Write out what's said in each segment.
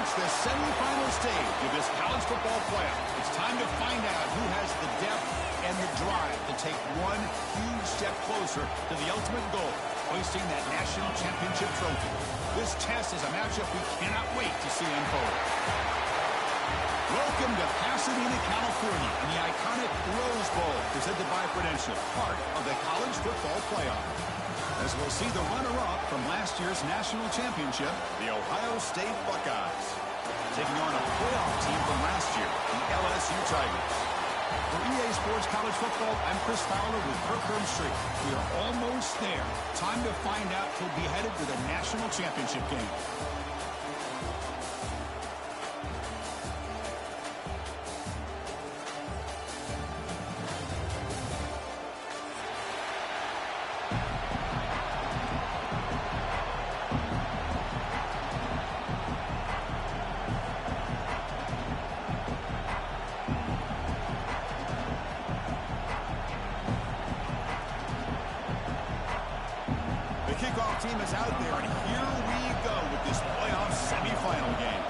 reached the semifinal stage of this college football playoff. It's time to find out who has the depth and the drive to take one huge step closer to the ultimate goal, hoisting that national championship trophy. This test is a matchup we cannot wait to see unfold. Welcome to Pasadena, California, and the iconic Rose Bowl, presented by Prudential, part of the college football playoff. As we'll see the runner-up from last year's national championship, the Ohio State Buckeyes, taking on a playoff team from last year, the LSU Tigers. For EA Sports College Football, I'm Chris Fowler with Kirk Herbstreit. We are almost there. Time to find out who'll be headed to the national championship game. Kickoff team is out there, and here we go with this playoff semifinal game.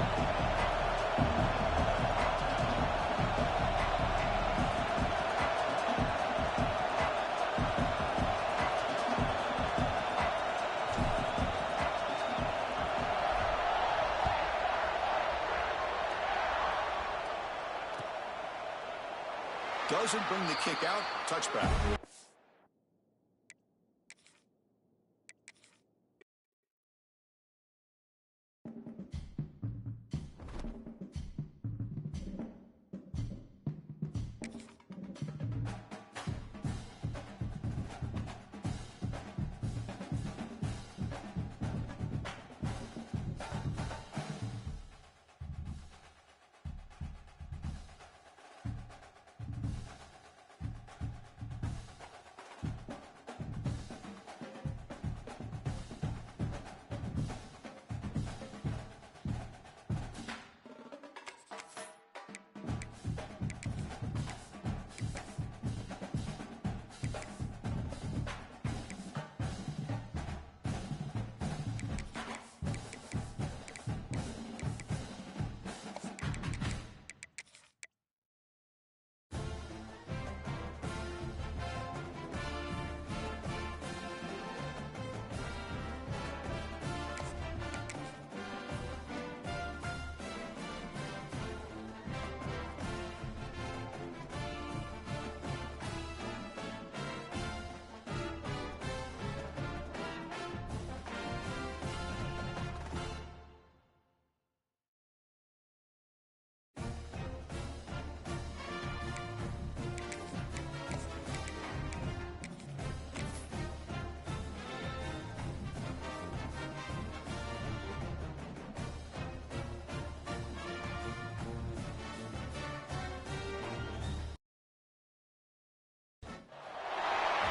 Doesn't bring the kick out. Touchback.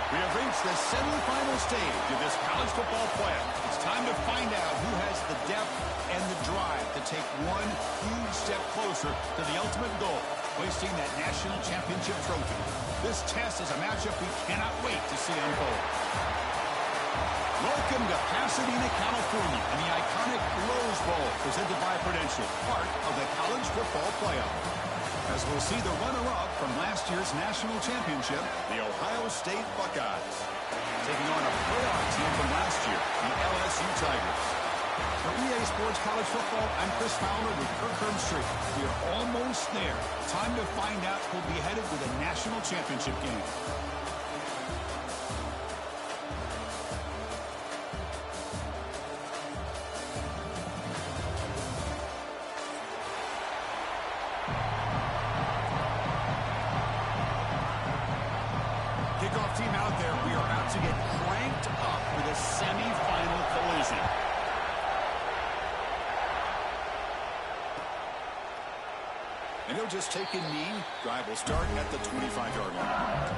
We have reached the semifinal stage of this college football playoff. It's time to find out who has the depth and the drive to take one huge step closer to the ultimate goal, hoisting that national championship trophy. This test is a matchup we cannot wait to see unfold. Welcome to Pasadena, California, and the iconic Rose Bowl, presented by Prudential, part of the college football playoff. As we'll see the runner-up from last year's national championship, the Ohio State Buckeyes, taking on a playoff team from last year, the LSU Tigers. For EA Sports College Football, I'm Chris Fowler with Kirk Herbstreit. We are almost there. Time to find out who'll be headed to the national championship game. Kickoff team out there. We are about to get cranked up for the semifinal collision. And he'll just take a knee. Drive will start at the 25-yard line.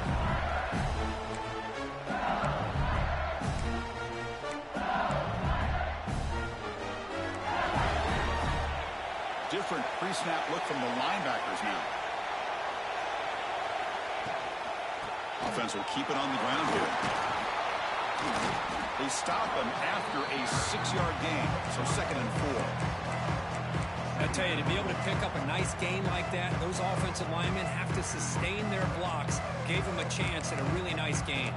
Different pre-snap look from the linebackers now. Offense will keep it on the ground here. They stop him after a 6-yard gain, so 2nd and 4. I tell you, to be able to pick up a nice gain like that, those offensive linemen have to sustain their blocks. Gave them a chance at a really nice gain.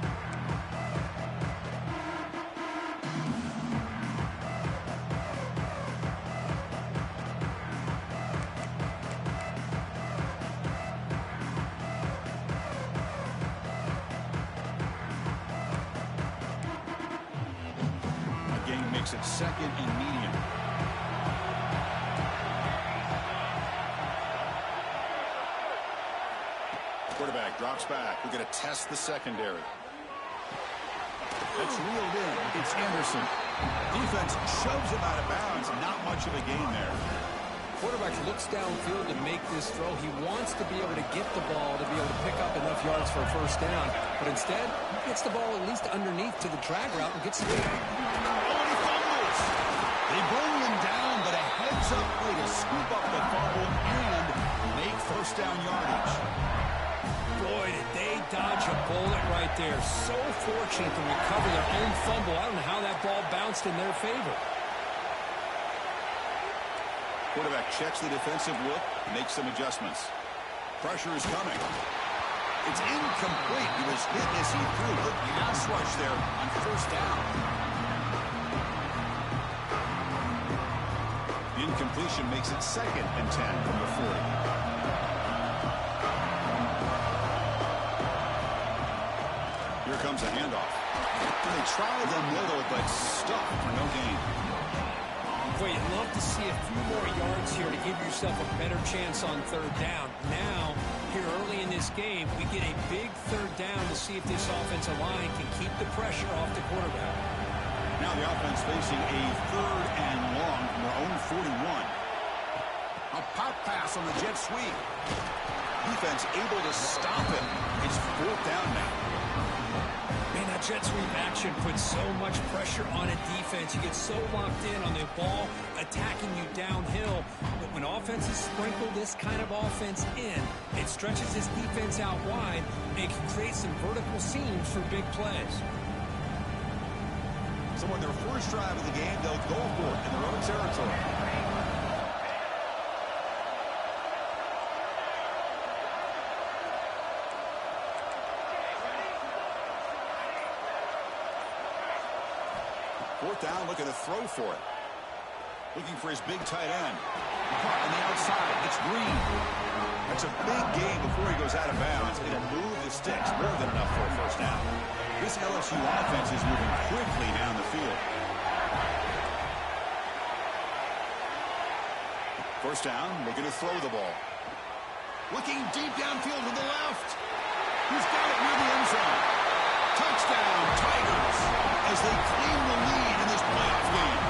A gain makes it second and medium. Quarterback drops back. We're going to test the secondary. That's reeled in. It's Anderson. Defense shoves him out of bounds. Not much of a gain there. Quarterback looks downfield to make this throw. He wants to be able to get the ball to be able to pick up enough yards for a first down. But instead, he gets the ball at least underneath to the drag route and gets the ball. Oh, he fumbles. They bring him down, but a heads-up play to scoop up the fumble and make first down yardage. Boy, did they dodge a bullet right there. So fortunate to recover their own fumble. I don't know how that ball bounced in their favor. Quarterback checks the defensive look, makes some adjustments. Pressure is coming. It's incomplete. He was hit as he threw. Good pass rush there on first down. The incompletion makes it second and 10 from the 40. Here comes a handoff. They tried the middle, but stuck for no gain. Boy, you'd love to see a few more yards here to give yourself a better chance on third down. Now, here early in this game, we get a big third down to see if this offensive line can keep the pressure off the quarterback. Now the offense facing a third and long from their own 41. A pop pass on the jet sweep. Defense able to stop it. It's fourth down now. Man, that jet sweep action puts so much pressure on a defense. You get so locked in on the ball attacking you downhill. But when offenses sprinkle this kind of offense in, it stretches this defense out wide and can create some vertical seams for big plays. So on their first drive of the game, they'll go for it in their own territory. Fourth down, looking to throw for it. Looking for his big tight end. Caught on the outside. It's Green. That's a big gain before he goes out of bounds. It'll move the sticks more than enough for a first down. This LSU offense is moving quickly down the field. First down, looking to throw the ball. Looking deep downfield to the left. He's got it near the end zone. Touchdown, Tigers, as they claim the lead in this playoff game.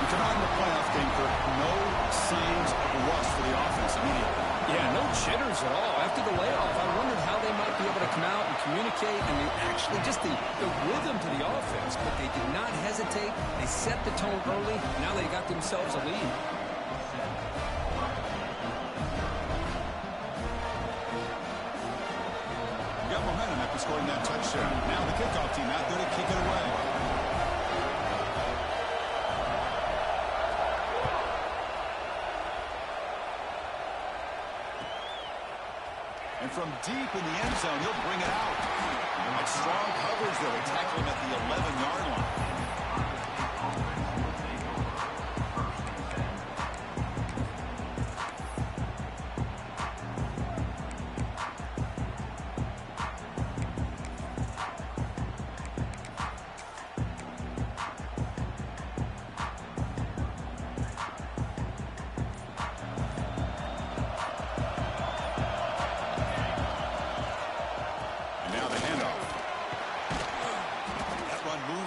We come out in the playoff game, Kirk. No signs of rust for the offense immediately. Yeah, no jitters at all. After the layoff, I wondered how they might be able to come out and communicate and actually just the rhythm to the offense. But they did not hesitate. They set the tone early. Now they got themselves a lead. Got momentum after scoring that touchdown. Now the kickoff team out there to kick it away. And from deep in the end zone, he'll bring it out. And strong coverage there. They tackle him at the 11-yard line.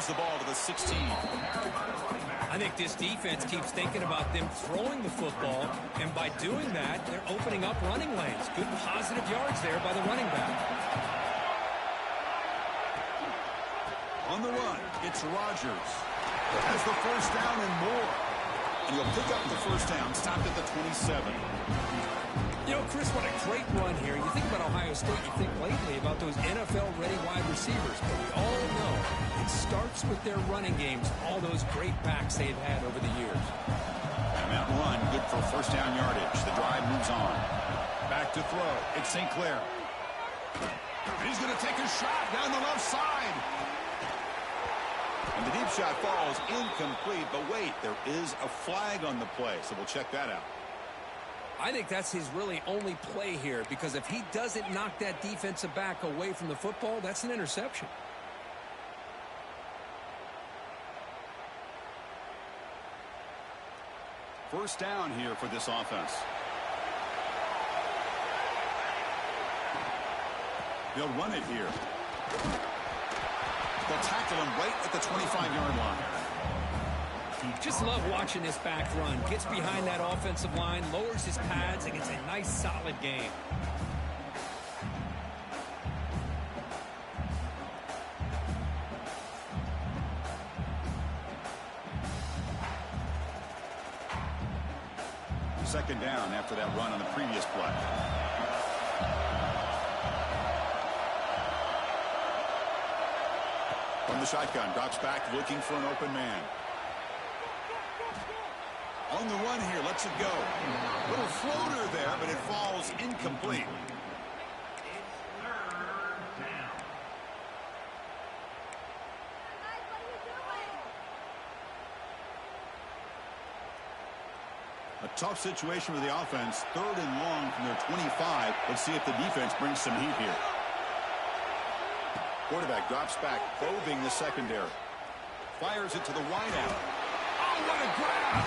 The ball to the 16. I think this defense keeps thinking about them throwing the football, and by doing that, they're opening up running lanes. Good positive yards there by the running back. On the run, it's Rodgers. Has the first down and more. And he'll pick up the first down, stopped at the 27. You know, Chris, what a great run here. You think about Ohio State, you think lately about those NFL-ready wide receivers, but we all know it starts with their running games, all those great backs they've had over the years. And that run, good for first down yardage. The drive moves on. Back to throw. It's St. Clair. And he's going to take a shot down the left side. And the deep shot falls incomplete. But wait, there is a flag on the play, so we'll check that out. I think that's his really only play here, because if he doesn't knock that defensive back away from the football, that's an interception. First down here for this offense. They'll run it here. They'll tackle him right at the 25-yard line. Just love watching this back run. Gets behind that offensive line, lowers his pads, and gets a nice, solid game. Second down after that run on the previous play. From the shotgun, drops back looking for an open man. On the run here, lets it go. Little floater there, but it falls incomplete. A tough situation with the offense. 3rd and long from their 25. Let's see if the defense brings some heat here. Quarterback drops back, probing the secondary. Fires it to the wideout. Oh, what a grab!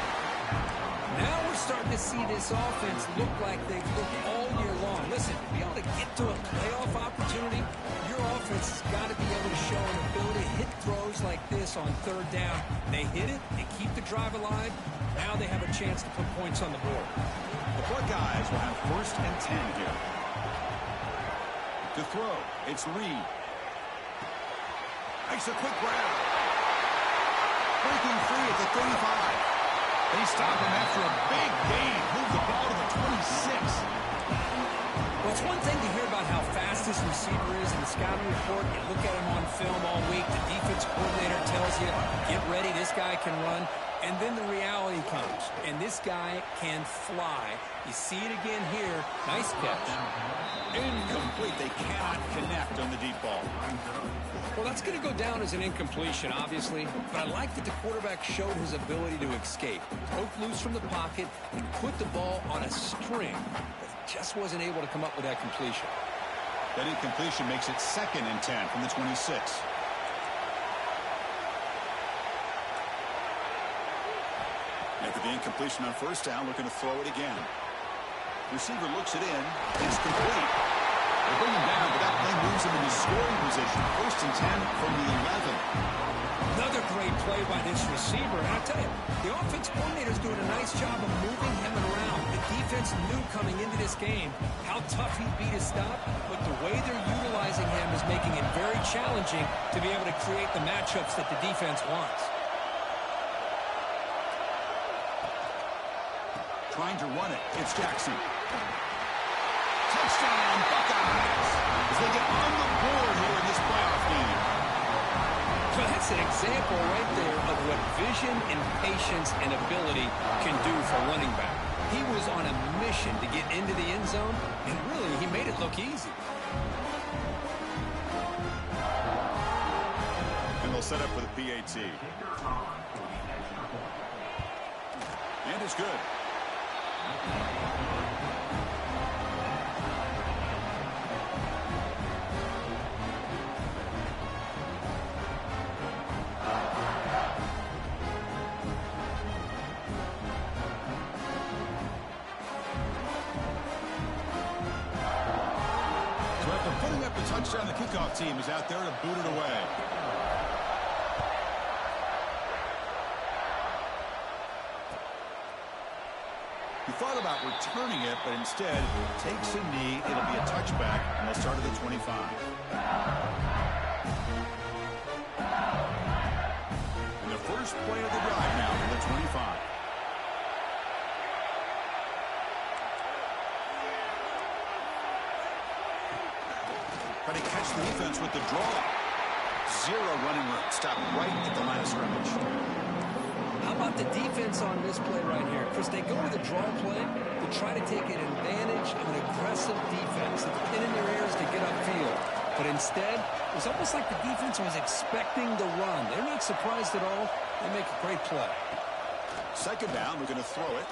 Now we're starting to see this offense look like they've looked all year long. Listen, to be able to get to a playoff opportunity, your offense has got to be able to show an ability to hit throws like this on 3rd down. They hit it, they keep the drive alive. Now they have a chance to put points on the board. The Buckeyes will have 1st and 10 here. To throw, it's Reed. Makes a quick grab. Breaking free at the 35. They stop him after a big gain. Move the ball to the 26. Well, it's one thing to hear about how fast this receiver is in the scouting report. You look at him on film all week. The defense coordinator tells you, get ready, this guy can run. And then the reality comes, and this guy can fly. You see it again here. Nice catch. Incomplete. They cannot connect on the deep ball. Well, that's going to go down as an incompletion, obviously. But I like that the quarterback showed his ability to escape. Broke loose from the pocket and put the ball on a string. But just wasn't able to come up with that completion. That incompletion makes it 2nd and 10 from the 26. After the incompletion on 1st down, looking to throw it again. Receiver looks it in. It's complete. They bring him down, but that play moves him into scoring position. 1st and 10 from the 11. Another great play by this receiver. And I tell you, the offense coordinator is doing a nice job of moving him around. The defense knew coming into this game how tough he'd be to stop, but the way they're utilizing him is making it very challenging to be able to create the matchups that the defense wants. Trying to run it. It's Jackson. Touchdown, Buckeyes, as they get on the board here in this playoff game. So that's an example right there of what vision and patience and ability can do for a running back. He was on a mission to get into the end zone, and really, he made it look easy. And they'll set up for the PAT. And it's good. So after putting up the touchdown, the kickoff team is out there to boot it away. He thought about returning it, but instead takes a knee. It'll be a touchback, and they'll start at the 25. And the first play of the drive now from the 25. Trying to catch the defense with the draw. Zero running room. Stop right at the line of scrimmage. How about the defense on this play right here? Chris, they go with a draw play to try to take an advantage of an aggressive defense. It's pin in their ears to get upfield. But instead, it was almost like the defense was expecting the run. They're not surprised at all. They make a great play. Second down, we're going to throw it.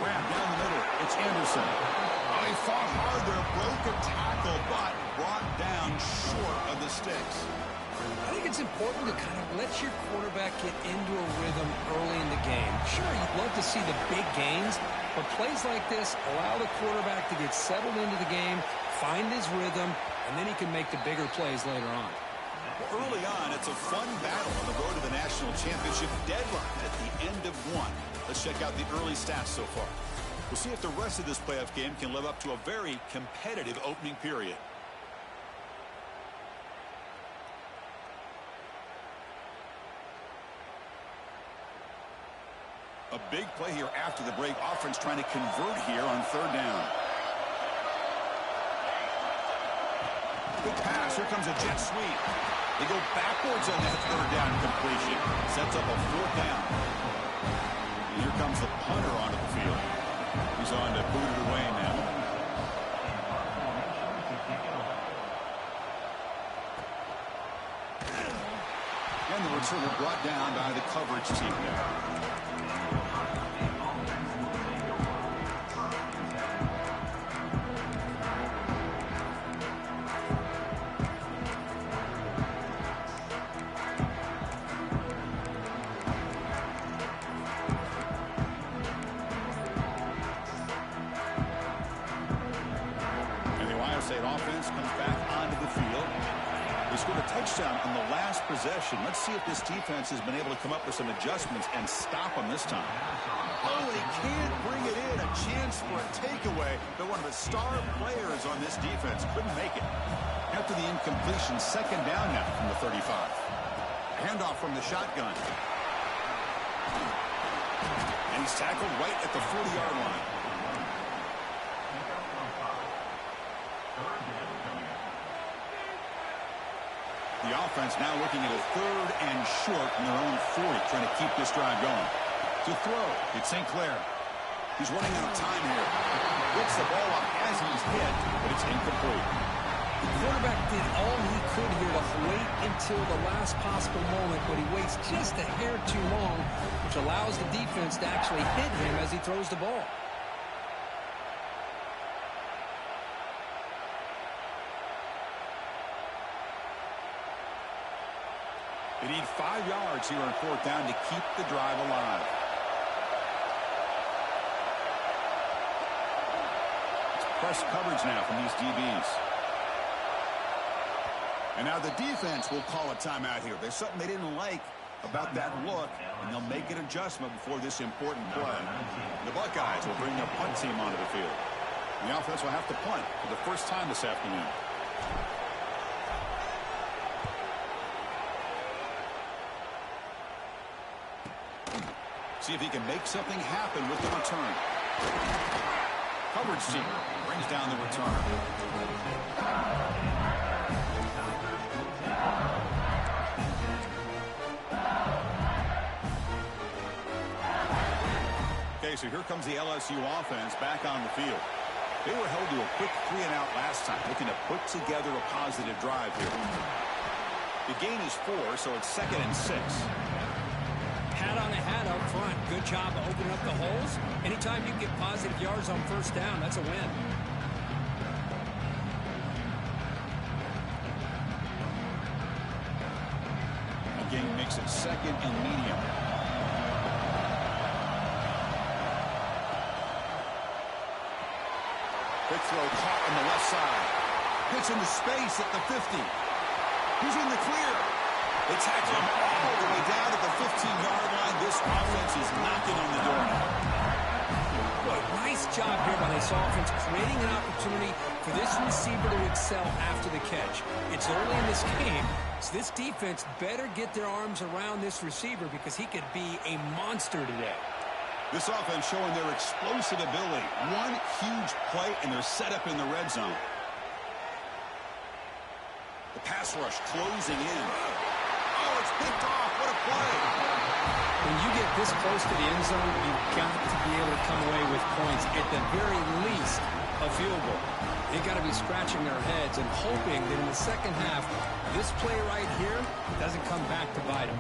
Grab down the middle. It's Anderson. Oh, he fought hard there. Broke a tackle, but brought down short of the sticks. I think it's important to kind of let your quarterback get into a rhythm early in the game. Sure, you'd love to see the big gains, but plays like this allow the quarterback to get settled into the game, find his rhythm, and then he can make the bigger plays later on. Well, early on, it's a fun battle on the road to the national championship deadline at the end of one. Let's check out the early stats so far. We'll see if the rest of this playoff game can live up to a very competitive opening period. A big play here after the break. Offense trying to convert here on third down. Good pass. Here comes a jet sweep. They go backwards on that third down completion. Sets up a fourth down. And here comes the punter onto the field. He's on to boot it away now. And the returner brought down by the coverage team there. Offense comes back onto the field. They scored a touchdown on the last possession. Let's see if this defense has been able to come up with some adjustments and stop them this time. Oh, they can't bring it in. A chance for a takeaway, but one of the star players on this defense couldn't make it. After the incompletion, second down now from the 35. Handoff from the shotgun. And he's tackled right at the 40-yard line. The offense now looking at a third and short in their own 40, trying to keep this drive going. To throw, it's St. Clair. He's running out of time here. Gets the ball up as he's hit, but it's incomplete. The quarterback did all he could here to wait until the last possible moment, but he waits just a hair too long, which allows the defense to actually hit him as he throws the ball. They need 5 yards here on fourth down to keep the drive alive. It's press coverage now from these DBs. And now the defense will call a timeout here. There's something they didn't like about that look, and they'll make an adjustment before this important play. The Buckeyes will bring their punt team onto the field. And the offense will have to punt for the first time this afternoon. See if he can make something happen with the return. Coverage team brings down the return. Okay, so here comes the LSU offense back on the field. They were held to a quick 3-and-out last time, looking to put together a positive drive here. The gain is 4, so it's 2nd and 6. Hat on a hat up front. Good job of opening up the holes. Anytime you get positive yards on first down, that's a win. Again, makes it 2nd and medium. Quick throw caught on the left side. Pitch into space at the 50. He's in the clear. They tackle him all the way down to the 15-yard line. This offense is knocking on the door now. Boy, nice job here by this offense, creating an opportunity for this receiver to excel after the catch. It's early in this game, so this defense better get their arms around this receiver because he could be a monster today. This offense showing their explosive ability. One huge play, and they're set up in the red zone. The pass rush closing in. Oh, it's picked off. What a play. When you get this close to the end zone, you've got to be able to come away with points. At the very least, a field goal. They've got to be scratching their heads and hoping that in the second half, this play right here doesn't come back to bite them.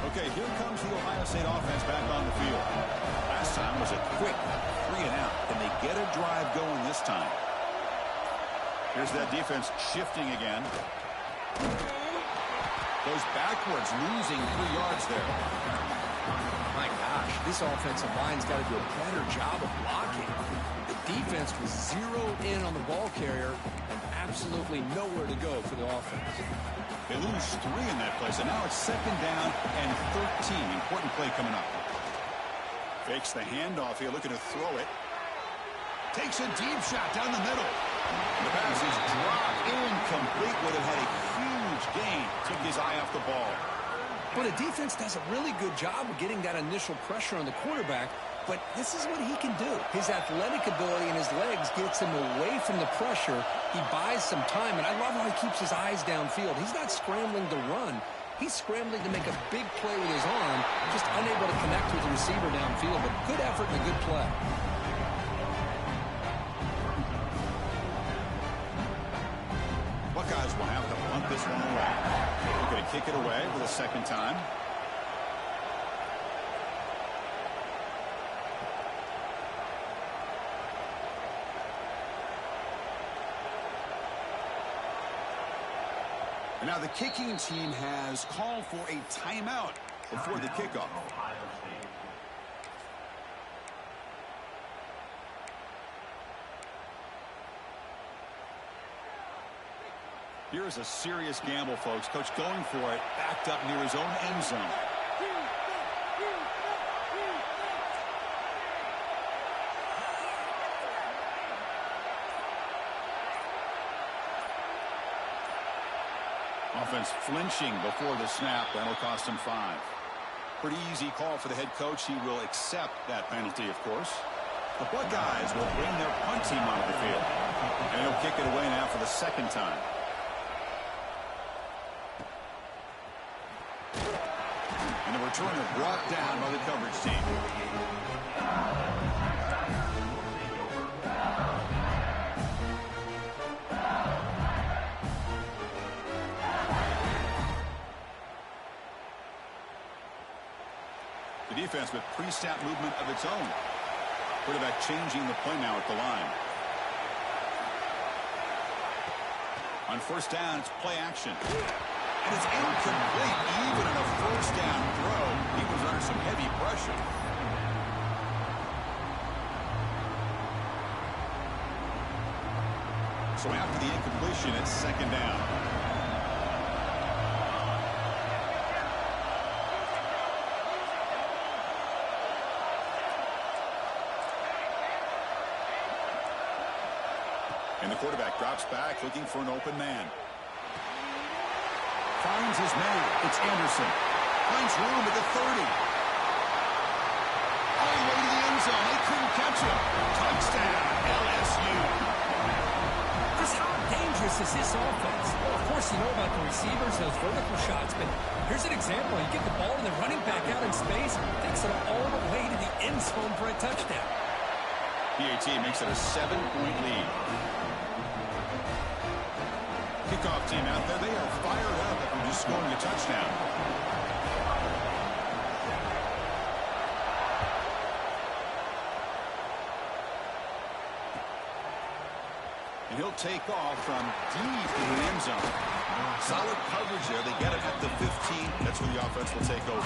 Okay, here comes the Ohio State offense back on the field. Last time was a quick 3 and out. Can they get a drive going this time? Here's that defense shifting again. Goes backwards, losing 3 yards there. My gosh, this offensive line's got to do a better job of blocking. The defense was zeroed in on the ball carrier and absolutely nowhere to go for the offense. They lose 3 in that play, so now it's 2nd down and 13. Important play coming up. Fakes the handoff here, looking to throw it. Takes a deep shot down the middle. The pass is dropped incomplete. Would have had a huge gain. Took his eye off the ball. Well, the defense does a really good job of getting that initial pressure on the quarterback, but this is what he can do. His athletic ability and his legs gets him away from the pressure. He buys some time, and I love how he keeps his eyes downfield. He's not scrambling to run. He's scrambling to make a big play with his arm, just unable to connect with the receiver downfield, but good effort and a good play. Buckeyes will have to punt this one away. They're going to kick it away for the 2nd time. And now the kicking team has called for a timeout before the kickoff. Here is a serious gamble, folks. Coach going for it, backed up near his own end zone. Offense flinching before the snap. That'll cost him 5. Pretty easy call for the head coach. He will accept that penalty, of course. The Buckeyes will bring their punt team onto the field. And he'll kick it away now for the 2nd time. And the returner brought down by the coverage team. The defense with pre-snap movement of its own. Quarterback changing the play now at the line. On 1st down, it's play action. And it's incomplete. Even in a 1st down throw, he was under some heavy pressure. So after the incompletion, it's 2nd down. And the quarterback drops back, looking for an open man. Finds his man. It's Anderson. Finds room at the 30. All the way to the end zone. They couldn't catch him. Touchdown, LSU. Just how dangerous is this offense? Well, of course, you know about the receivers, those vertical shots, but here's an example. You get the ball and the running back out in space, takes it all the way to the end zone for a touchdown. PAT makes it a 7-point lead. Kickoff team out there, they are fired up after just scoring a touchdown. And he'll take off from deep in the end zone. Solid coverage there. They get it at the 15. That's where the offense will take over.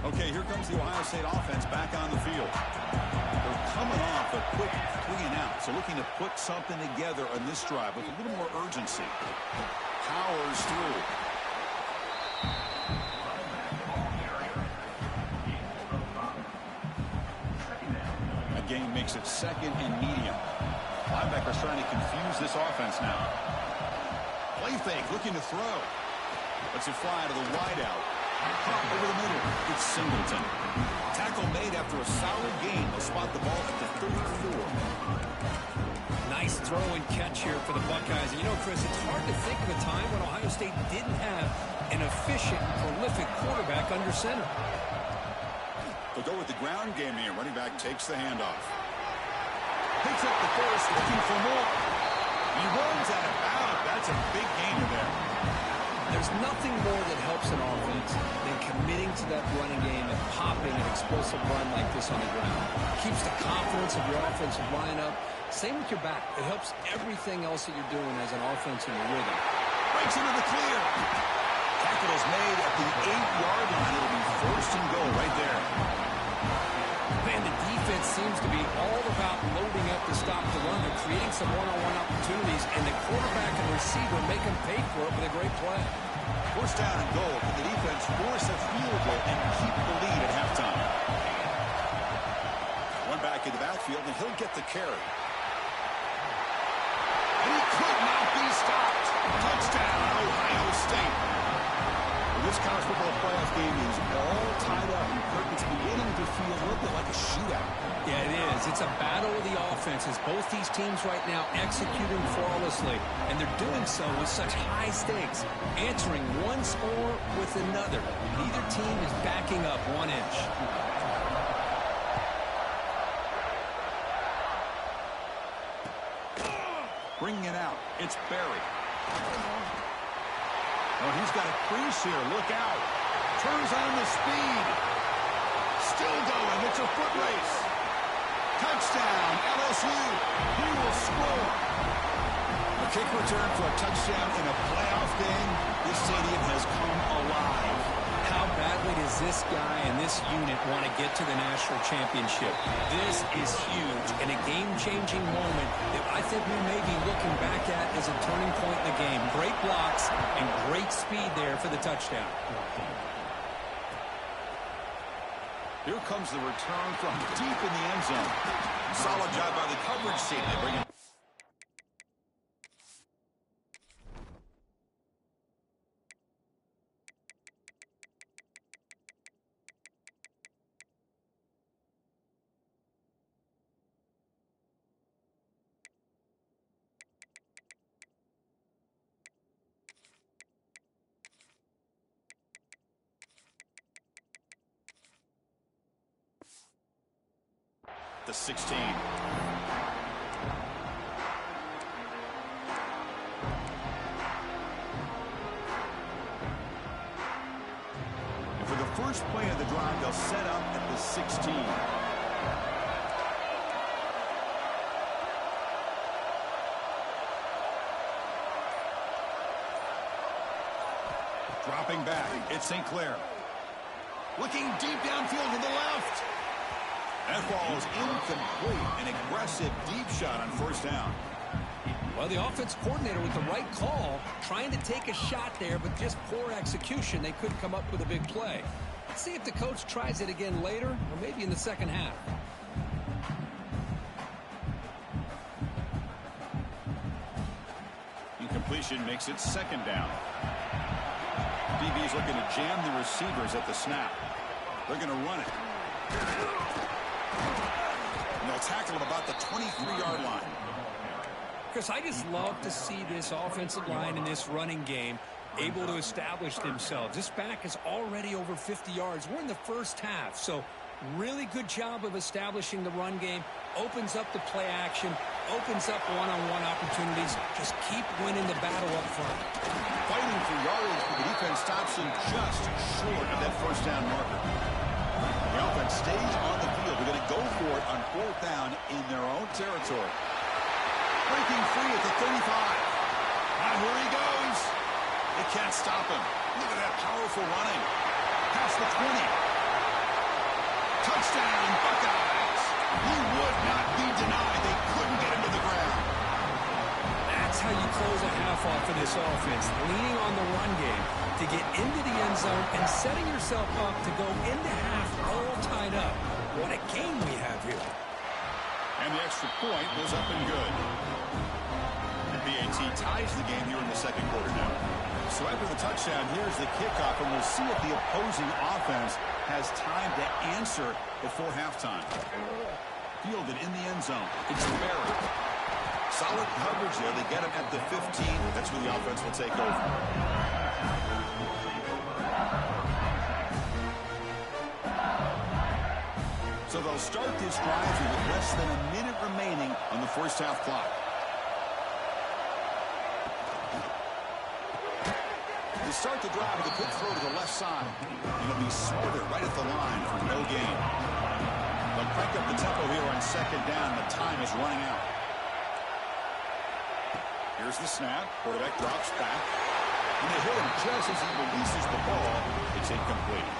Okay, here comes the Ohio State offense back on the field. They're coming off a quick 3 and out, so looking to put something together on this drive with a little more urgency. Powers through. That gain makes it 2nd and medium. Linebackers trying to confuse this offense now. Play fake, looking to throw. Lets it fly to the wideout. Caught over the middle. It's Singleton. Tackle made after a solid gain. They'll spot the ball at the 34. Nice throw and catch here for the Buckeyes. And you know, Chris, it's hard to think of a time when Ohio State didn't have an efficient, prolific quarterback under center. They'll go with the ground game here. Running back takes the handoff. Picks up the first, looking for more. He runs out of bounds. That's a big gainer there. There's nothing more that helps an offense than committing to that running game and popping an explosive run like this on the ground. Keeps the confidence of your offensive lineup. Same with your back. It helps everything else that you're doing as an offense in your rhythm. Breaks into the clear. Tackle is made at the 8-yard line. It'll be first and goal right there. Man, the defense seems to be all about loading up to stop the run. They're creating some one-on-one opportunities, and the quarterback and receiver make them pay for it with a great play. First down and goal. Can the defense force a field goal and keep the lead at halftime? One back in the backfield, and he'll get the carry. And he could not be stopped. Touchdown, Ohio State. This college football playoff game is all tied up, and it's beginning to feel a little bit like a shootout. Yeah, it is. It's a battle of the offenses. Both these teams right now executing flawlessly, and they're doing so with such high stakes, answering one score with another. Neither team is backing up 1 inch. Bringing it out, it's Barry. Oh, he's got a crease here. Look out. Turns on the speed. Still going. It's a foot race. Touchdown, LSU. He will score. A kick return for a touchdown in a playoff game. This stadium has come alive. How badly does this guy and this unit want to get to the national championship? This is huge and a game-changing moment that I think we may be looking back at as a turning point in the game. Great blocks and great speed there for the touchdown. Here comes the return from deep in the end zone. Solid job by the coverage team. They bring him. The 16. And for the first play of the drive, they'll set up at the 16. Dropping back, it's St. Clair. Looking deep downfield to the left. That ball is incomplete. An aggressive deep shot on first down. Well, the offense coordinator with the right call, trying to take a shot there, but just poor execution. They couldn't come up with a big play. Let's see if the coach tries it again later, or maybe in the second half. Incompletion makes it second down. DB's looking to jam the receivers at the snap. They're going to run it. And they'll tackle him about the 23-yard line. Chris, I just love to see this offensive line in this running game able to establish themselves. This back is already over 50 yards. We're in the first half, so really good job of establishing the run game. Opens up the play action, opens up one-on-one opportunities. Just keep winning the battle up front. Fighting for yardage, but the defense stops him just short of that first down marker. The offense stays on the field. They're going to go for it on fourth down in their own territory. Breaking free at the 35. Now here he goes. They can't stop him. Look at that powerful running. Past the 20. Touchdown, Buckeyes. He would not be denied. They couldn't get him to the ground. That's how you close a half off of this offense, leaning on the run game to get into the end zone and setting yourself up to go into half all tied up. What a game we have here. And the extra point was up and good. The BAT ties the game here in the second quarter now. So after the touchdown, here's the kickoff, and we'll see if the opposing offense has time to answer before halftime. Fielded in the end zone. It's Barry. Solid coverage there. They get him at the 15. That's where the offense will take over. So they'll start this drive with less than a minute remaining on the first half clock. To start the drive with a quick throw to the left side. It'll be smothered right at the line for no gain. They'll crank up the tempo here on second down. The time is running out. Here's the snap. Quarterback drops back. And they hit him just as he releases the ball. It's incomplete.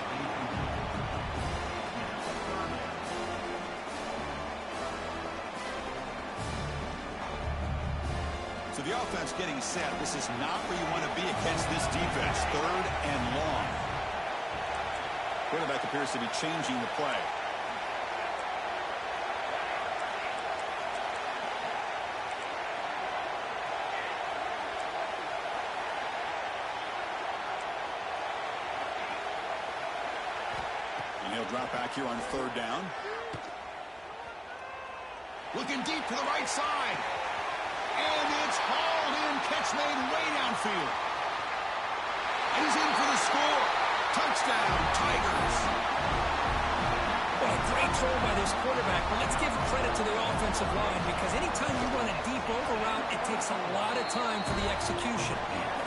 So the offense getting set. This is not where you want to be against this defense. Third and long. Quarterback appears to be changing the play. And he'll drop back here on third down. Looking deep to the right side. And it's hauled in. Catch made way downfield. And he's in for the score. Touchdown, Tigers. Well, a great throw by this quarterback. But let's give credit to the offensive line, because anytime you run a deep over route, it takes a lot of time for the execution.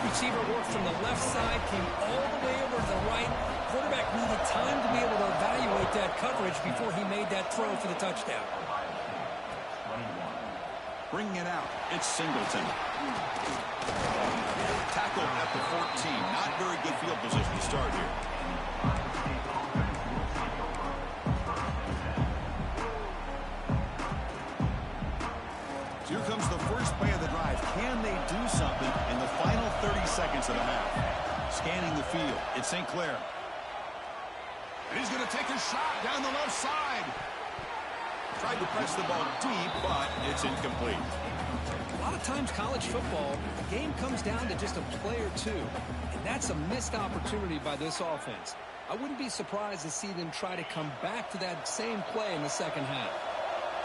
Receiver worked from the left side, came all the way over to the right. Quarterback needed time to be able to evaluate that coverage before he made that throw for the touchdown. Bringing it out, it's Singleton. Tackled at the 14. Not very good field position to start here. Here comes the first play of the drive. Can they do something in the final 30 seconds of the half? Scanning the field, it's St. Clair. And he's going to take a shot down the left side. Tried to press the ball deep, but it's incomplete. A lot of times college football, the game comes down to just a play or two. And that's a missed opportunity by this offense. I wouldn't be surprised to see them try to come back to that same play in the second half.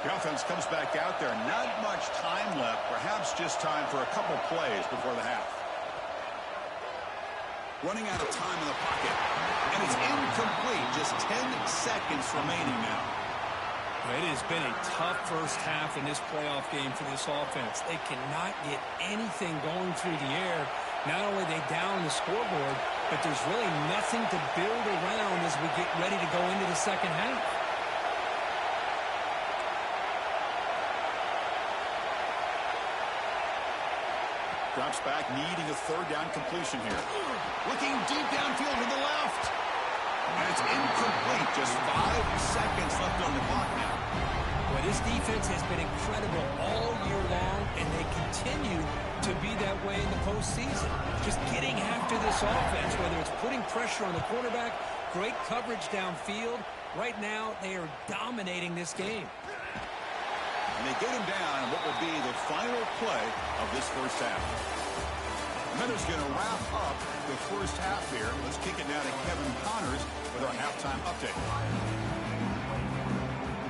The offense comes back out there. Not much time left. Perhaps just time for a couple plays before the half. Running out of time in the pocket. And it's incomplete. Just 10 seconds remaining now. It has been a tough first half in this playoff game for this offense. They cannot get anything going through the air. Not only are they down the scoreboard, but there's really nothing to build around as we get ready to go into the second half. Drops back, needing a third down completion here. Looking deep downfield to the left. And it's incomplete. Just 5 seconds left on the clock now. Well, this defense has been incredible all year long, and they continue to be that way in the postseason. Just getting after this offense, whether it's putting pressure on the quarterback, great coverage downfield. Right now, they are dominating this game. And they get him down in what will be the final play of this first half. And then it's going to wrap up the first half here. Let's kick it now to Kevin Connors with our halftime update.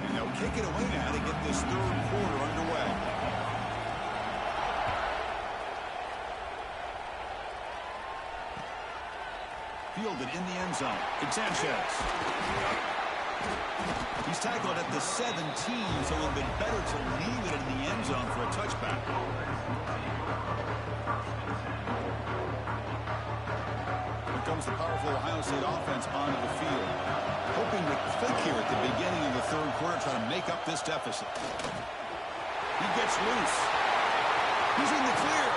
And they'll kick it away now to get this third quarter underway. Fielded in the end zone. It's Sanchez. He's tackled at the 17, so it would have been better to leave it in the end zone for a touchback. Here comes the powerful Ohio State offense onto the field. Hoping to click here at the beginning of the third quarter, trying to make up this deficit. He gets loose. He's in the clear.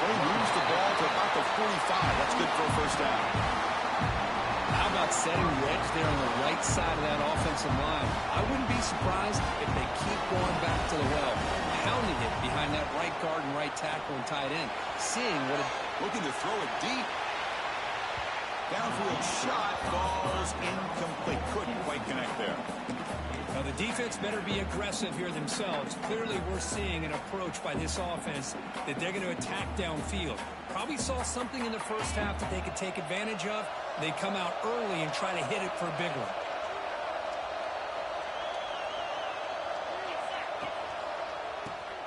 Well, he moves the ball to about the 45. That's good for a first down. How about setting the edge there on the right side of that offensive line? I wouldn't be surprised if they keep going back to the well, pounding it behind that right guard and right tackle and tight end, seeing what it... Looking to throw it deep. Downfield shot falls incomplete. Couldn't quite connect there. Well, the defense better be aggressive here themselves. Clearly, we're seeing an approach by this offense that they're going to attack downfield. Probably saw something in the first half that they could take advantage of. They come out early and try to hit it for a big one.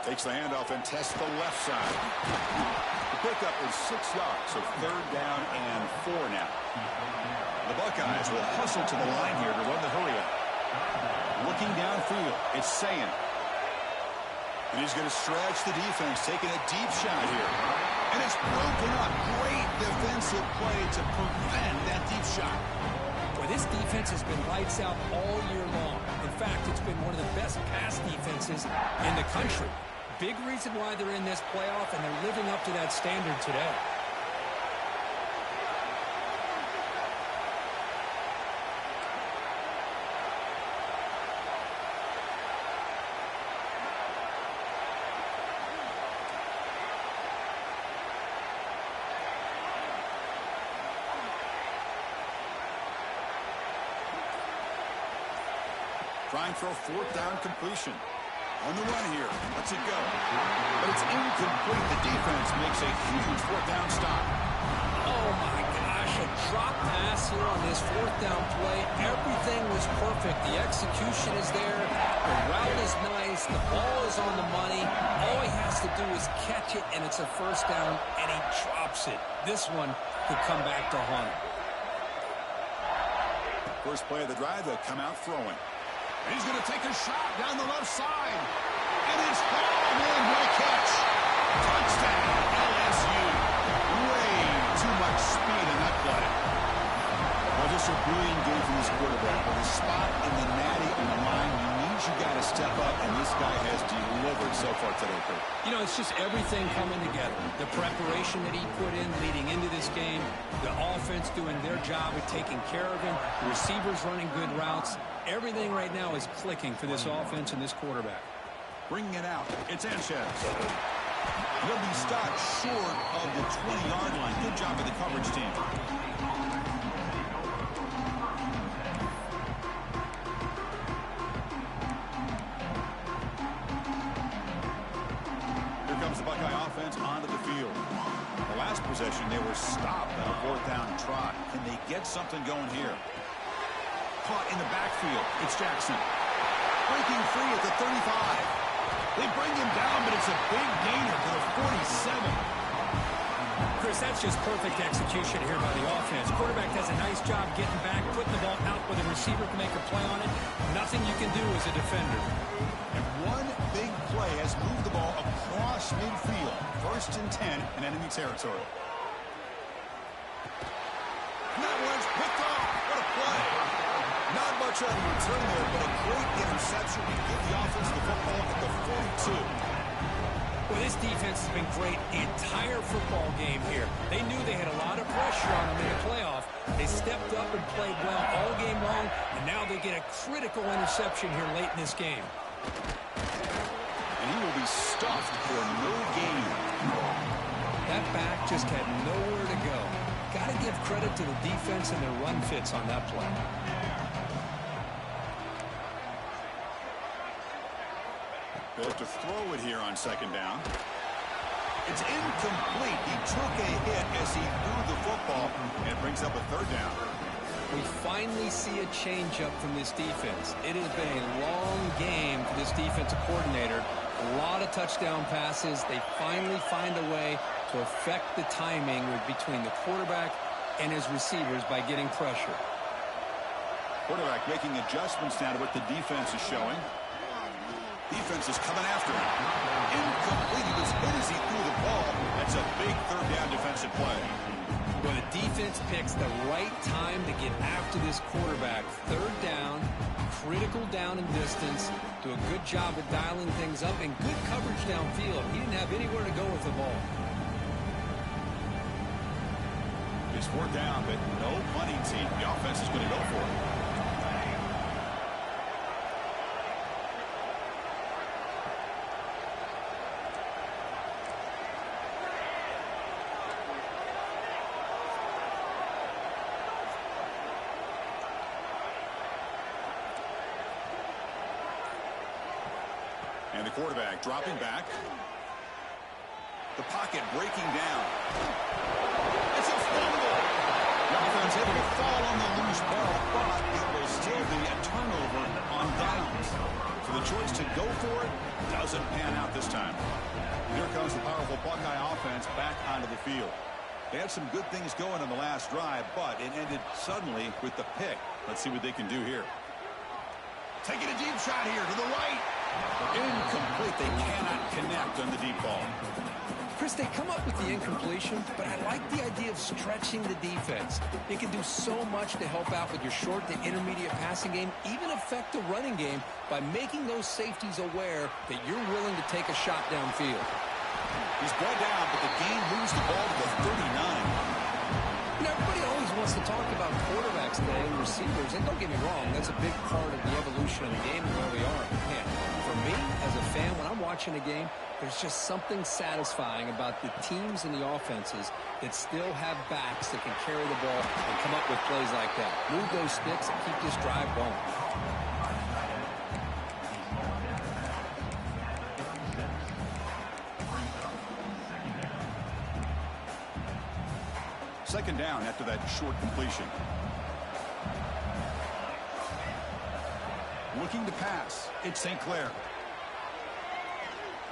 Takes the handoff and tests the left side. The pickup is 6 yards, so 3rd down and 4 now. The Buckeyes will hustle to the line here to run the hurry up. Looking downfield, it's Sayin. And he's going to stretch the defense, taking a deep shot here. And it's broken up. Great defensive play to prevent that deep shot. Well, this defense has been lights out all year long. In fact, it's been one of the best pass defenses in the country. Big reason why they're in this playoff, and they're living up to that standard today. Trying for a 4th down completion. On the run here. Lets it go. But it's incomplete. The defense makes a huge 4th down stop. Oh, my gosh. A drop pass here on this 4th down play. Everything was perfect. The execution is there. The route is nice. The ball is on the money. All he has to do is catch it, and it's a 1st down, and he drops it. This one could come back to haunt him. First play of the drive, they'll come out throwing. And he's going to take a shot down the left side. And it's hauled in. What a catch. Touchdown, LSU. Way too much speed in that play. Well, just a brilliant game from this quarterback. With a spot in the natty on the line, you got to step up, and this guy has delivered so far today, Kurt. You know, it's just everything coming together. The preparation that he put in leading into this game, the offense doing their job of taking care of him, the receivers running good routes. Everything right now is clicking for this offense and this quarterback. Bringing it out. It's Sanchez. He'll be stopped short of the 20-yard line. Good job by the coverage team. Here comes the Buckeye offense onto the field. The last possession, they were stopped on a 4th down try. Can they get something going here? Caught in the backfield. It's Jackson. Breaking free at the 35. They bring him down, but it's a big gainer to the 47. Chris, that's just perfect execution here by the offense. Quarterback does a nice job getting back, putting the ball out where the receiver can make a play on it. Nothing you can do as a defender. And one big play has moved the ball across midfield. 1st and 10 in enemy territory. And that one's picked off. What a play. Not much on the return there, but a great interception to give the offense the football at the 42. Well, this defense has been great the entire football game here. They knew they had a lot of pressure on them in the playoff. They stepped up and played well all game long, and now they get a critical interception here late in this game. And he will be stuffed for no gain. That back just had nowhere to go. Got to give credit to the defense and their run fits on that play. They'll have to throw it here on 2nd down. It's incomplete. He took a hit as he threw the football, and it brings up a 3rd down. We finally see a change-up from this defense. It has been a long game for this defensive coordinator. A lot of touchdown passes. They finally find a way to affect the timing between the quarterback and his receivers by getting pressure. Quarterback making adjustments now to what the defense is showing. Defense is coming after him. Incomplete. He was hit as he threw the ball. That's a big 3rd down defensive play. Well, the defense picks the right time to get after this quarterback. 3rd down, critical down and distance. Do a good job of dialing things up and good coverage downfield. He didn't have anywhere to go with the ball. It's 4th down, but no punting team. The offense is going to go for it. And the quarterback dropping back. The pocket breaking down. It's a fumble. The offense able to fall on the loose ball, but it will still be a turnover on downs. So the choice to go for it doesn't pan out this time. Here comes the powerful Buckeye offense back onto the field. They had some good things going on the last drive, but it ended suddenly with the pick. Let's see what they can do here. Taking a deep shot here to the right. Incomplete. They cannot connect on the deep ball. Chris, they come up with the incompletion, but I like the idea of stretching the defense. It can do so much to help out with your short to intermediate passing game, even affect the running game by making those safeties aware that you're willing to take a shot downfield. He's brought down, but the game moves the ball to the 39. Everybody always wants to talk about quarterbacks today and receivers, and don't get me wrong, that's a big part of the evolution of the game and where we are. Man, for me, as a fan, when I'm watching a game, there's just something satisfying about the teams and the offenses that still have backs that can carry the ball and come up with plays like that. Move those sticks and keep this drive going. Second down after that short completion. Looking to pass. It's St. Clair.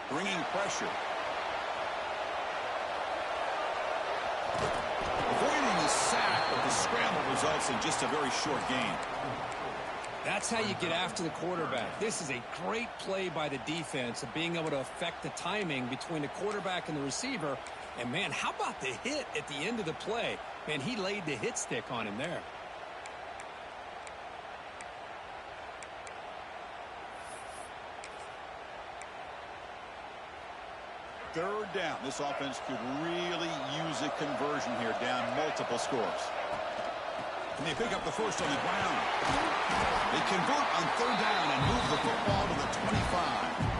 Bringing pressure. Avoiding the sack, but the scramble results in just a very short gain. That's how you get after the quarterback. This is a great play by the defense of being able to affect the timing between the quarterback and the receiver. And, man, how about the hit at the end of the play? Man, he laid the hit stick on him there. Third down. This offense could really use a conversion here, down multiple scores. And they pick up the first on the ground. They convert on third down and move the football to the 25.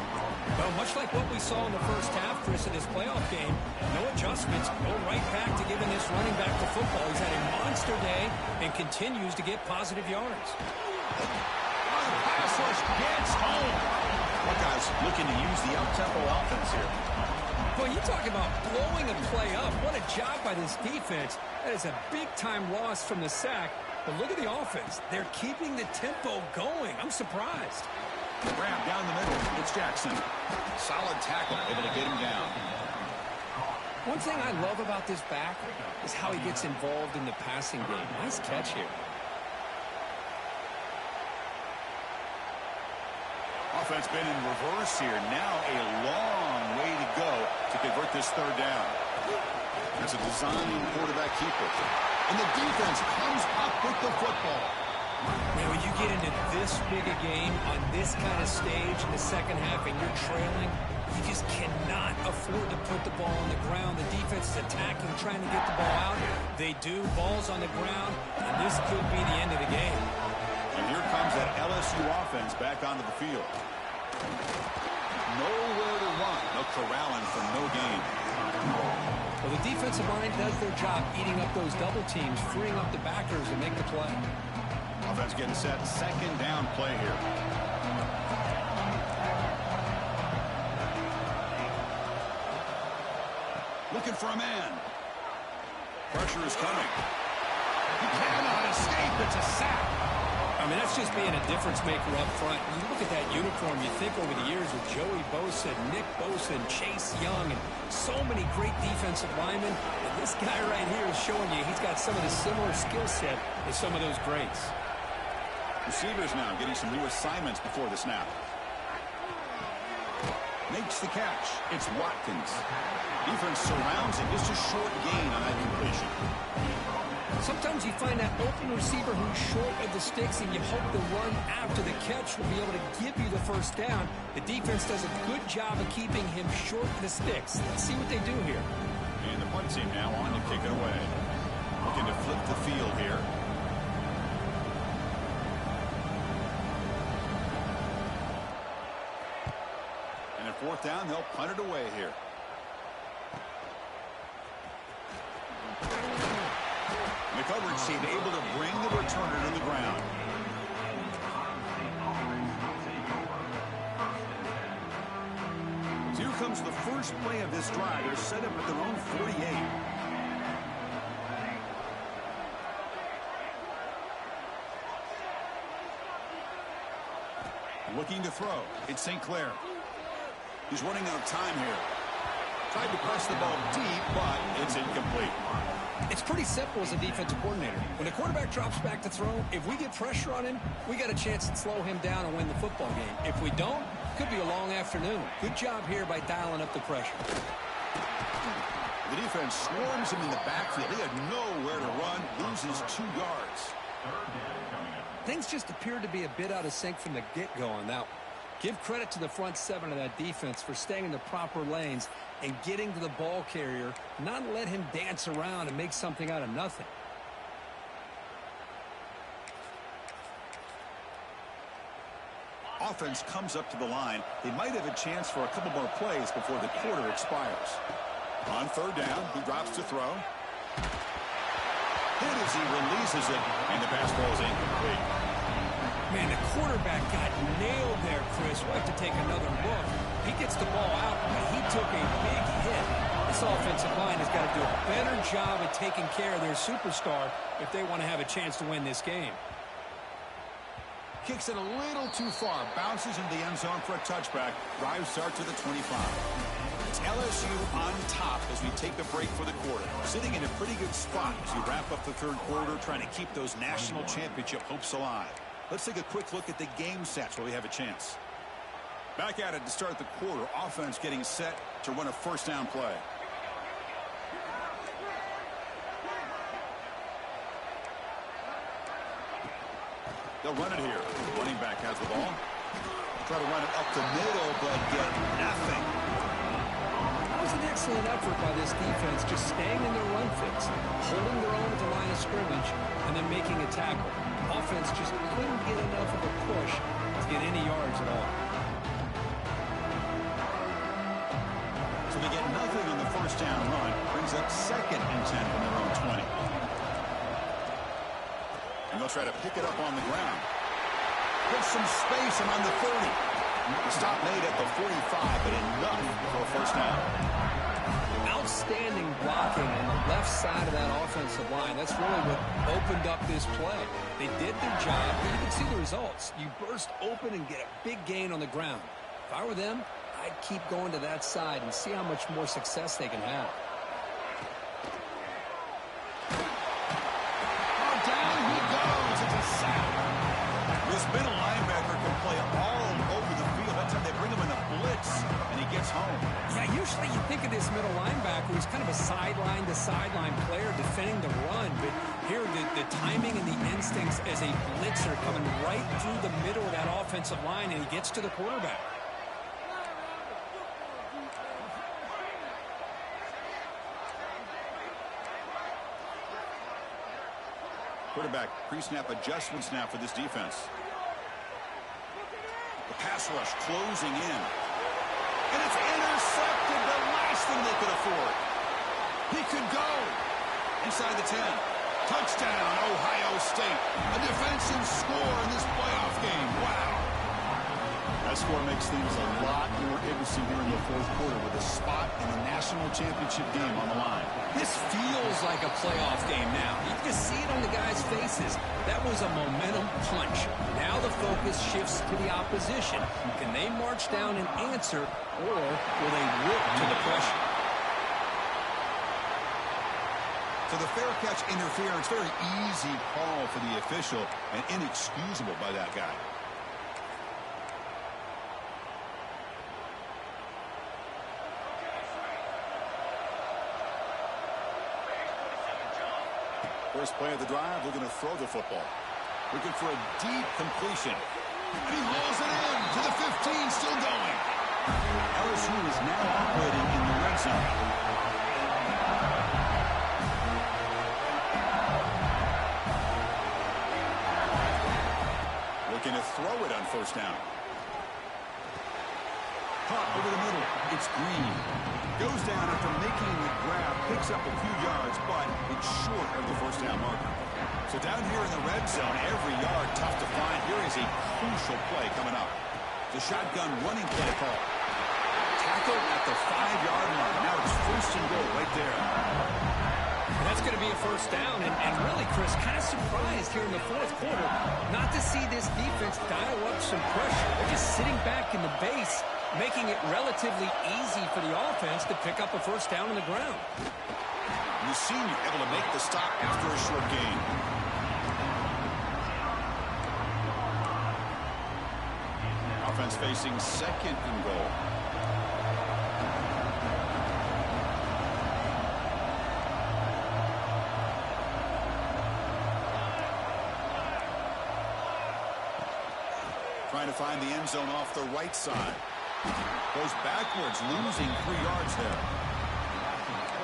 Well, much like what we saw in the first half, Chris, in this playoff game, no adjustments, go right back to giving this running back the football. He's had a monster day and continues to get positive yards. Pass rush gets home. Buckeyes looking to use the up-tempo offense here. Well, you talk about blowing a play up. What a job by this defense. That is a big-time loss from the sack. But look at the offense. They're keeping the tempo going. I'm surprised. Grab down the middle. It's Jackson. Solid tackle, able to get him down. One thing I love about this back is how he gets involved in the passing game. Nice catch here. Offense been in reverse here. Now a long way to go to convert this third down. That's a design quarterback keeper. And the defense comes up with the football. Man, when you get into this big a game on this kind of stage in the second half and you're trailing, you just cannot afford to put the ball on the ground. The defense is attacking, trying to get the ball out. They do. Ball's on the ground, and this could be the end of the game. And here comes that LSU offense back onto the field. Nowhere to run. No corralling for no gain. Well, the defensive line does their job eating up those double teams, freeing up the backers to make the play. Offense getting set. Second down play here. Looking for a man. Pressure is coming. He cannot escape. It's a sack. I mean, that's just being a difference maker up front. You look at that uniform, you think over the years with Joey Bosa, Nick Bosa, and Chase Young, and so many great defensive linemen. And this guy right here is showing you he's got some of the similar skill set as some of those greats. Receivers now getting some new assignments before the snap. Makes the catch. It's Watkins. Defense surrounds him. Just a short gain on that completion. Sometimes you find that open receiver who's short of the sticks, and you hope the run after the catch will be able to give you the first down. The defense does a good job of keeping him short of the sticks. Let's see what they do here. And the punt team now on to kick it away. Looking to flip the field here. And at fourth down, they'll punt it away here. The coverage team able to bring the returner to the ground. So the first play of this drive, they're set up at their own 48. Looking to throw. It's St. Clair. He's running out of time here. Tried to press the ball deep, but it's incomplete. It's pretty simple as a defensive coordinator. When the quarterback drops back to throw, if we get pressure on him, we got a chance to slow him down and win the football game. If we don't, could be a long afternoon. Good job here by dialing up the pressure. The defense swarms him in the backfield. He had nowhere to run, loses 2 yards. Things just appeared to be a bit out of sync from the get-go on that one. Give credit to the front 7 of that defense for staying in the proper lanes and getting to the ball carrier, not let him dance around and make something out of nothing. Offense comes up to the line. They might have a chance for a couple more plays before the quarter expires. On 3rd down, he drops to throw. Hit as he releases it, and the pass ball is incomplete. Man, the quarterback got nailed there, Chris. We'll have to take another look. He gets the ball out, but he took a big hit. This offensive line has got to do a better job at taking care of their superstar if they want to have a chance to win this game. Kicks it a little too far. Bounces into the end zone for a touchback. Drive starts to the 25. It's LSU on top as we take the break for the quarter. Sitting in a pretty good spot as you wrap up the 3rd quarter, trying to keep those national championship hopes alive. Let's take a quick look at the game stats while we have a chance. Back at it to start the quarter. Offense getting set to run a 1st down play. They'll run it here. Running back has the ball. Try to run it up the middle, but get nothing. That was an excellent effort by this defense, just staying in their run fits, holding their own at the line of scrimmage, and then making a tackle. Offense just couldn't get enough of a push to get any yards at all. So they get nothing on the 1st down run. Brings up 2nd and 10 from their own 20. And they'll try to pick it up on the ground. Get some space and on the 30. Stop made at the 45, but enough for a 1st down. Outstanding blocking on the left side of that offensive line. That's really what opened up this play. They did their job, but you can see the results. You burst open and get a big gain on the ground. If I were them, I'd keep going to that side and see how much more success they can have. Down he goes. It's a sack. This middle linebacker can play all over the field. That's how they bring him in a blitz, and he gets home. Yeah, usually you think of this middle linebacker who's kind of a sideline-to-sideline player defending the run, but here the timing and the instincts as a blitzer coming right through the middle of that offensive line, and he gets to the quarterback. Quarterback pre-snap adjustments now for this defense. The pass rush closing in. And it's intercepted, the last thing they could afford. He could go inside the 10. Touchdown, Ohio State. A defensive score in this playoff game. Wow. That score makes things a lot more interesting here in the 4th quarter with a spot in the national championship game on the line. This feels like a playoff game now. You can just see it on the guys' faces. That was a momentum punch. Now the focus shifts to the opposition. Can they march down and answer, or will they rip to the pressure? So the fair catch interference, very easy call for the official and inexcusable by that guy. First play of the drive, looking to throw the football. Looking for a deep completion. And he hauls it in to the 15, still going. LSU is now operating in the red zone. Looking to throw it on 1st down. Caught over the middle. It's Green. Goes down after making the grab, picks up a few yards, but it's short of the 1st down marker. So down here in the red zone, every yard tough to find. Here is a crucial play coming up. The shotgun running play call. Tackled at the 5-yard line. Now it's first and goal right there. And that's going to be a first down. And really, Chris, kind of surprised here in the fourth quarter not to see this defense dial up some pressure. They're just sitting back in the base, making it relatively easy for the offense to pick up a first down on the ground. The senior able to make the stop after a short gain. Offense facing second and goal. Trying to find the end zone off the right side. Goes backwards, losing 3 yards there.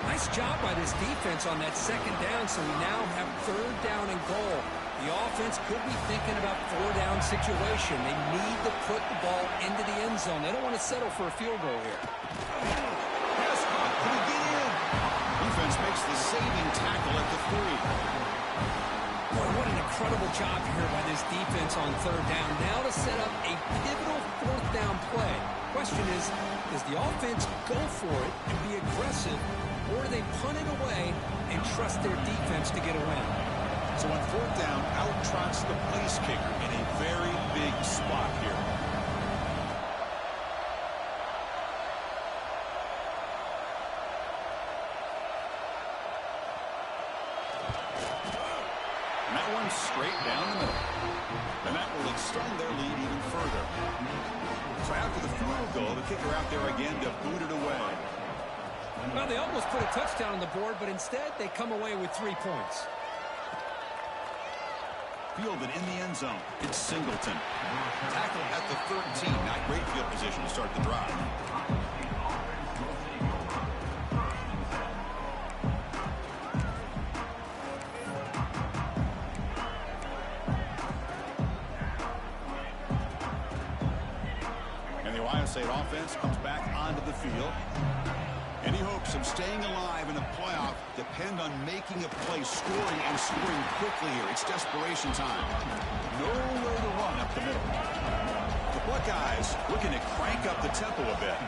Nice job by this defense on that second down, so we now have third down and goal. The offense could be thinking about 4-down situation. They need to put the ball into the end zone. They don't want to settle for a field goal here. Prescott, can he get in? Defense makes the saving tackle at the 3. Boy, what an incredible job here by this defense on third down. Now to set up a pivotal fourth down play. Question is, does the offense go for it and be aggressive, or do they punt it away and trust their defense to get a win? So on fourth down, out trots the place kicker in a very big spot here. And that one straight down the middle. And that will extend their lead even further. So after the field goal, the kicker out there again to boot it away. Well, they almost put a touchdown on the board, but instead they come away with 3 points. Fielded in the end zone. It's Singleton. Tackle at the 13. Not great field position to start the drive. And the Ohio State offense comes back onto the field. Any hopes of staying alive in a playoff depend on making a play, scoring, and scoring quickly here. It's desperation time. Nowhere to run up the middle. The Buckeyes looking to crank up the tempo a bit.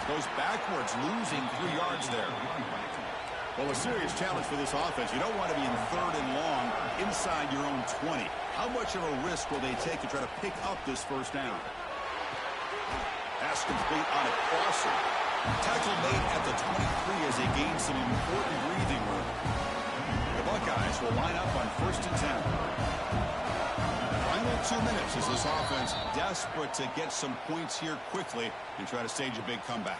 Goes backwards, losing 3 yards there. Well, a serious challenge for this offense. You don't want to be in third and long inside your own 20. How much of a risk will they take to try to pick up this first down? Pass complete on a crosser. Tackle made at the 23 as they gain some important breathing room. The Buckeyes will line up on first and 10. Final 2 minutes as this offense desperate to get some points here quickly and try to stage a big comeback.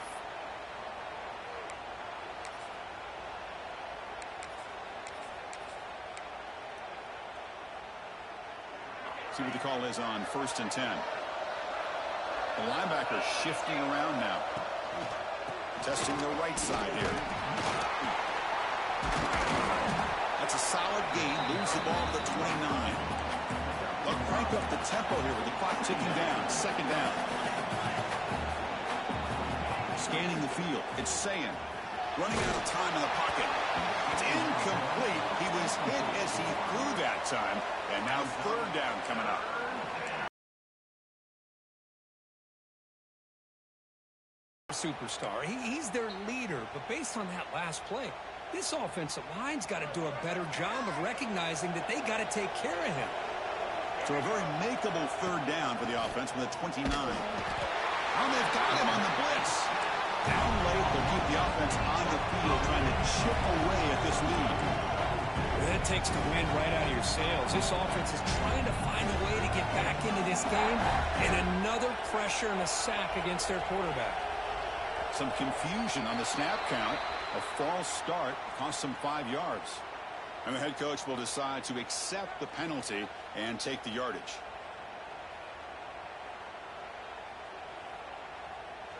See what the call is on first and 10. The linebacker shifting around now. Testing the right side here. That's a solid gain. Lose the ball to the 29. They'll crank up the tempo here with the clock ticking down. Second down. Scanning the field. It's Sayin. Running out of time in the pocket. It's incomplete. He was hit as he threw that time. And now third down coming up. Superstar. He's their leader, but based on that last play, this offensive line's got to do a better job of recognizing that they got to take care of him. So a very makeable third down for the offense with a 29. Oh, they've got him on the blitz. Down late, they'll keep the offense on the field trying to chip away at this lead. That takes the wind right out of your sails. This offense is trying to find a way to get back into this game, and another pressure and a sack against their quarterback. Some confusion on the snap count. A false start cost them 5 yards. And the head coach will decide to accept the penalty and take the yardage.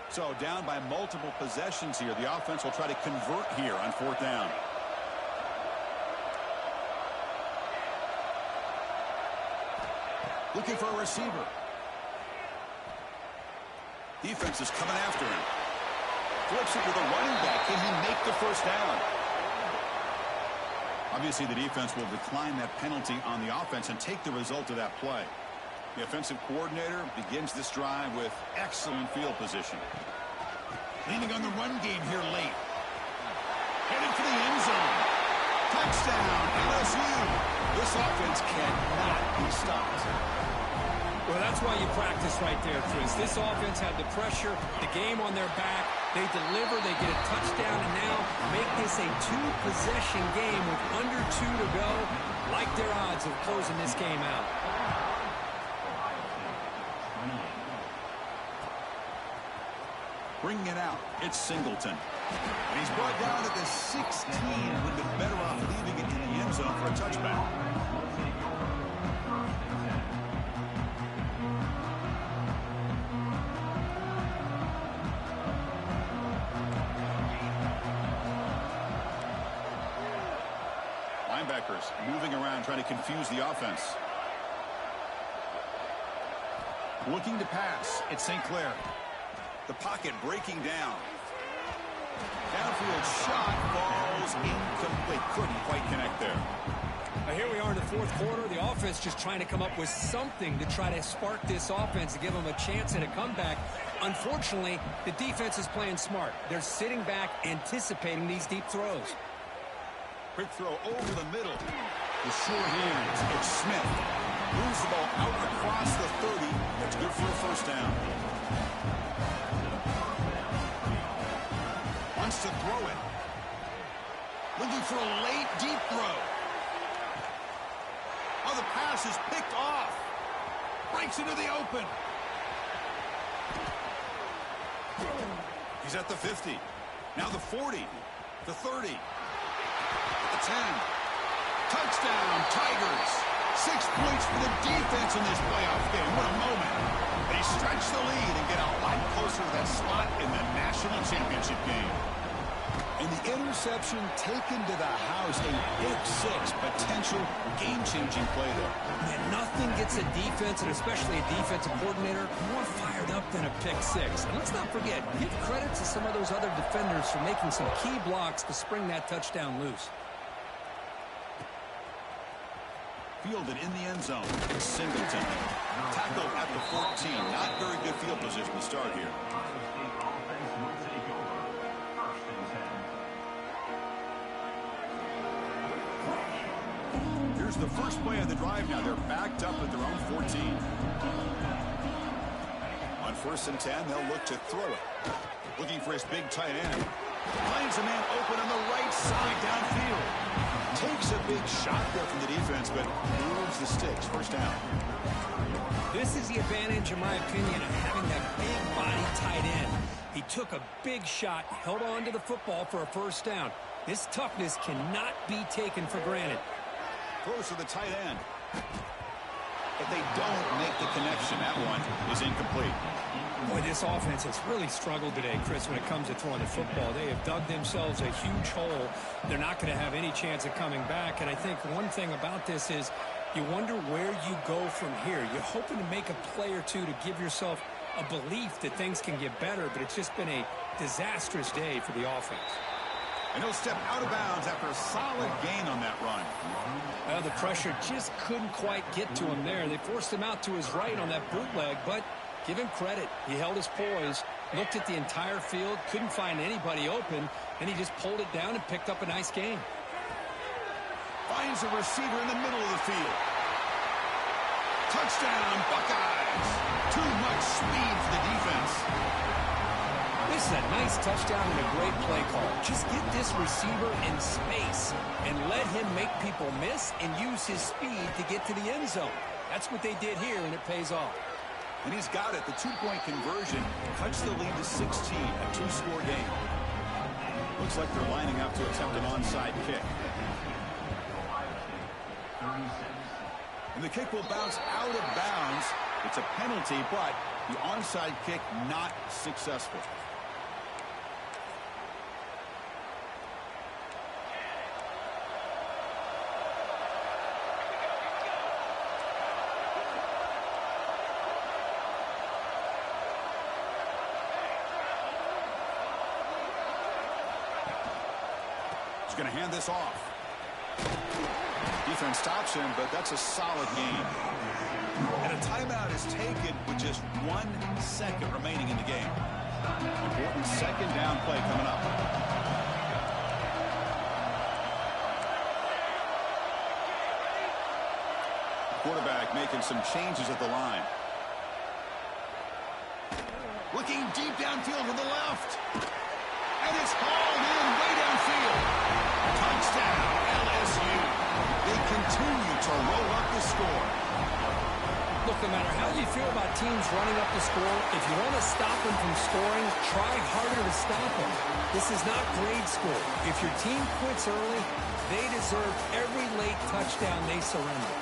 So down by multiple possessions here. The offense will try to convert here on fourth down. Looking for a receiver. Defense is coming after him. Flips it with a running back. Can he make the first down? Obviously, the defense will decline that penalty on the offense and take the result of that play. The offensive coordinator begins this drive with excellent field position. Leaning on the run game here late. Headed for the end zone. Touchdown, LSU. This offense cannot be stopped. Well, that's why you practice right there, Chris. This offense had the pressure, the game on their back. They deliver, they get a touchdown, and now make this a two-possession game with under 2 to go. Like their odds of closing this game out. Bringing it out, it's Singleton. And he's brought down at the 16. Would have been better off leaving it in the end zone for a touchback. Linebackers moving around, trying to confuse the offense. Looking to pass, it's St. Clair. The pocket breaking down. Downfield shot falls incomplete. Couldn't quite connect there. Now here we are in the fourth quarter. The offense just trying to come up with something to try to spark this offense to give them a chance at a comeback. Unfortunately, the defense is playing smart. They're sitting back, anticipating these deep throws. Quick throw over the middle. The sure hands. It's Smith. Moves the ball out across the 30. That's good for a first down. Wants to throw it. Looking for a late deep throw. Oh, the pass is picked off. Breaks into the open. He's at the 50. Now the 40. The 30. The 10. Touchdown, Tigers. 6 points for the defense in this playoff game. What a moment. They stretch the lead and get a lot closer to that slot in the national championship game. And the interception taken to the house, a big 6, potential game-changing play there. Man, nothing gets a defense, and especially a defensive coordinator, more fired up than a pick 6. And let's not forget, give credit to some of those other defenders for making some key blocks to spring that touchdown loose. Fielded in the end zone. Singleton. Tackled at the 14. Not very good field position to start here. Here's the first play of the drive now. They're backed up at their own 14. On 1st and 10, they'll look to throw it. Looking for his big tight end. Finds a man open on the right side downfield. Takes a big shot there from the defense, but moves the sticks. First down. This is the advantage, in my opinion, of having that big body tight end. He took a big shot, held on to the football for a first down. This toughness cannot be taken for granted. Throws to the tight end. But they don't make the connection. That one is incomplete. Boy, this offense has really struggled today, Chris, when it comes to throwing the football. They have dug themselves a huge hole. They're not going to have any chance of coming back. And I think one thing about this is you wonder where you go from here. You're hoping to make a play or two to give yourself a belief that things can get better, but it's just been a disastrous day for the offense. And he'll step out of bounds after a solid gain on that run. Well, the pressure just couldn't quite get to him there. They forced him out to his right on that bootleg, but give him credit. He held his poise, looked at the entire field, couldn't find anybody open, and he just pulled it down and picked up a nice gain. Finds a receiver in the middle of the field. Touchdown, Buckeyes. Too much speed for the defense. This is a nice touchdown and a great play call. Just get this receiver in space and let him make people miss and use his speed to get to the end zone. That's what they did here, and it pays off. And he's got it. The two-point conversion cuts the lead to 16, a two-score game. Looks like they're lining up to attempt an onside kick. And the kick will bounce out of bounds. It's a penalty, but the onside kick not successful. He's going to hand this off. Defense stops him, but that's a solid gain. And a timeout is taken with just 1 second remaining in the game. Important second down play coming up. Quarterback making some changes at the line. Looking deep downfield to the left. And it's hauled in way downfield. Touchdown, LSU. They continue to roll up the score. Look, no matter how you feel about teams running up the score, if you want to stop them from scoring, try harder to stop them. This is not grade school. If your team quits early, they deserve every late touchdown they surrender.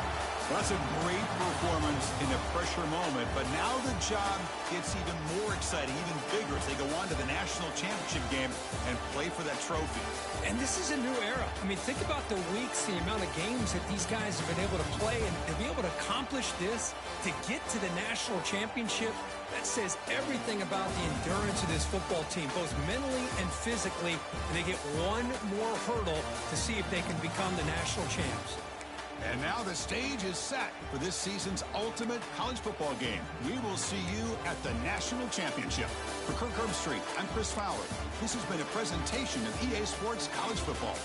Well, that's a great performance in a pressure moment, but now the job gets even more exciting, even bigger as they go on to the national championship game and play for that trophy. And this is a new era. I mean, think about the weeks, the amount of games that these guys have been able to play, and to be able to accomplish this, to get to the national championship, that says everything about the endurance of this football team, both mentally and physically, and they get one more hurdle to see if they can become the national champs. And now the stage is set for this season's ultimate college football game. We will see you at the national championship. For Kirk Herbstreit, I'm Chris Fowler. This has been a presentation of EA Sports College Football.